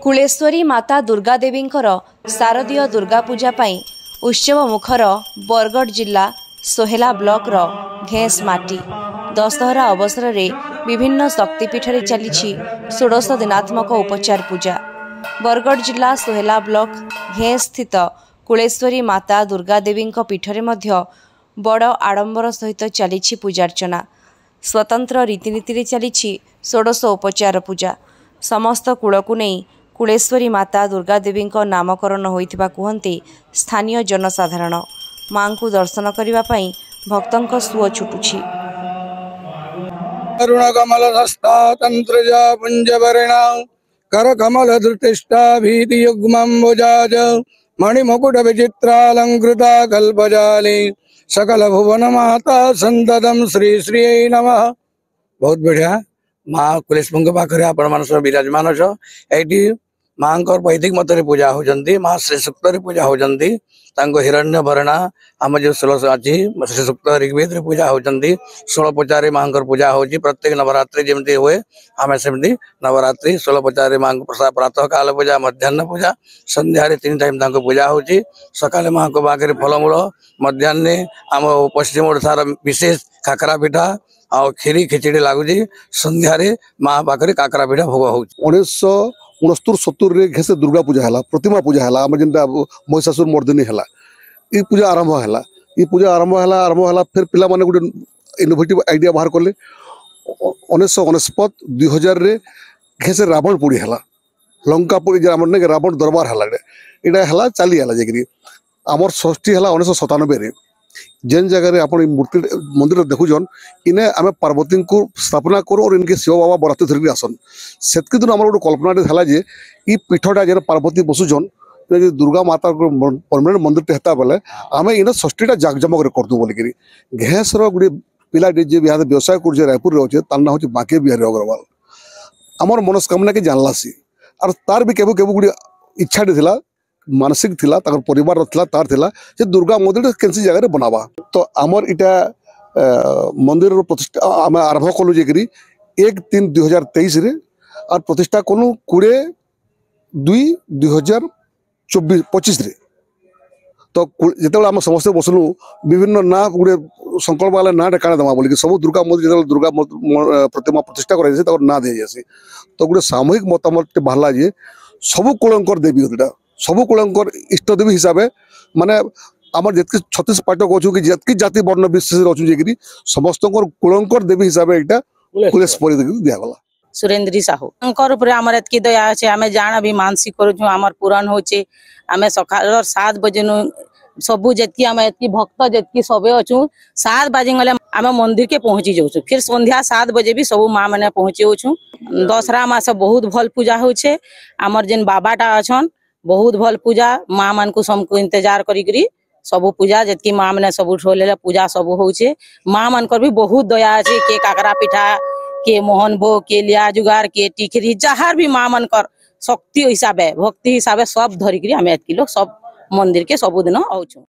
कुलेश्वरी माता दुर्गा देवींकर शारदीय दुर्गा पूजा पाई उत्सव मुखर बरगढ़ जिला सोहेला ब्लॉक रो घेस माटी दशहरा अवसर रे विभिन्न शक्तिपीठ रे चली षोडश दिनात्मक उपचार पूजा। बरगढ़ जिला सोहेला ब्लॉक घेस स्थित कुलेश्वरी माता दुर्गा देवींक पीठ रे मध्य बड़ आडंबर सहित चली पूजार्चना। स्वतंत्र रीतिनीति रे चली षोडश उपचार पूजा। समस्त कूल को नहीं कुलेश्वरी माता दुर्गा देवी नामकरण होइथिबा कुहंती स्थानीय जनसाधारण। मां को दर्शन करने पाई भक्तों सुओ छुटुछि। अरुण कमल हस्ता तंत्रजा पुंजवर्णा कर कमल धृतिष्ठा भीति युग्मंबुजाज मणिमुकुट विचित्रालंकृता कल्पजाली सकल भुवन माता संततम श्री श्री नमः। बहुत बढ़िया माँ कुलेश्वरी पाखे आपण मान विराजमान अच्छी माँ वैदिक मत पूजा होती माँ श्री सूक्त पूजा होती हिरण्य भरणा आम जो 16 अच्छी श्री सूक्त ऋग्वेद पूजा होती 16 पचारे माँ पूजा हो प्रत्येक नवरात्रि जमी हुए आम सेमती नवरात्रि 16 पचारे माँ प्रसाद प्रातः काल पूजा मध्याह्न पूजा संध्यारे 3 टाइम पूजा हो सकाले माँ को पाखे फलमूल मध्याह्न आम पश्चिम ओडार विशेष काकरा पिठा आ खीरी खिचड़ी लगुच संध्यारे माँ पाखे काकरा पिठा भोग हो 1969-70 घेसे दुर्गा पूजा है प्रतिमा पूजा है आम जेनता महिषासुर मर्दिनी है ये पूजा आरंभ है ये पूजा आरंभ है फिर पिला माने गोटे इनोवेटिव आइडिया बाहर कले 1999-2000 रे घेसे रावण पोड़ी है लंका पोड़ी रावण दरबार है यहाँ चली है जाकि आमर षष्ठी है 1997 जेन जगह आप मूर्ति मंदिर देखुन इने आम पार्वती को स्थापना करूँ और इनके शिव बाबा बराती धरिक आसन से दिन आम गोटे कल्पना है ये पीठटा जेन पार्वती बसुचन दुर्गा माता परमानेंट मंदिर हेता बेले आम इन षष्ठीटा जाकजमक करदू बोलिकी घेसर गोटे पिला व्यवसाय कर रायपुर अच्छे तार ना हूँ बांके बिहारी अग्रवाल आमर मनस्कामना के जानलासी और तार भी केबो केबो गोटे इच्छाटी थिला मानसिक थिला ताकर परिवार थिला तार थिला जे दुर्गा मंदिर केनसी जगह बनावा तो आमर इटा मंदिर प्रतिष्ठा आम आरंभ कलु जेकरी 1-3-2023 रे और प्रतिष्ठा कलु 20-2-2025 रे तो जिते आम समस्त बसलु विभिन्न ना गोटे संकल्प वाला ना काण दमा बोलिक सब दुर्गा मंदिर जो दुर्गा प्रतिमा प्रतिष्ठा कर ना दी जासी तो गोटे सामूहिक मतामत बाहला जे सब कुलंकर देवी होता सबु कुलंकर इष्ट देवी हिसाब माने आम जी 36 पाटक अच्छु कि जी जाति वर्ण विशेष अच्छी समस्त कुलंकर देवी हिसाब यहाँ कुलेश्वरी दिगला। सुरेंद्री साहू आम एतकी दया अच्छे आम जान भी मानसिक कर पूरण होचे आम सकाल 7 बजे सबू जी आम एतकी भक्त जी सबे अच्छु 7 बजे गले आम मंदिर के पहुँची जाऊँ फिर संध्या 7 बजे भी सब माँ मैंने पहुँची जाऊँ। दशहरा मास बहुत भल पूजा होचे आमर जेन बाबाटा अच्छन बहुत भल पूजा माँ मान को सबको इंतजार करी सबू पूजा जी माँ मैंने सब ठोले पूजा सब होचे माँ मान भी बहुत दया अच्छे के काकरा पिठा के मोहन भोग के लिया जुगार के टिकरी जहार भी माँ मान शक्ति हिसाब भक्ति हिसाब सब धरिक आम एतकी लोग सब मंदिर के सबुदिन आउछू।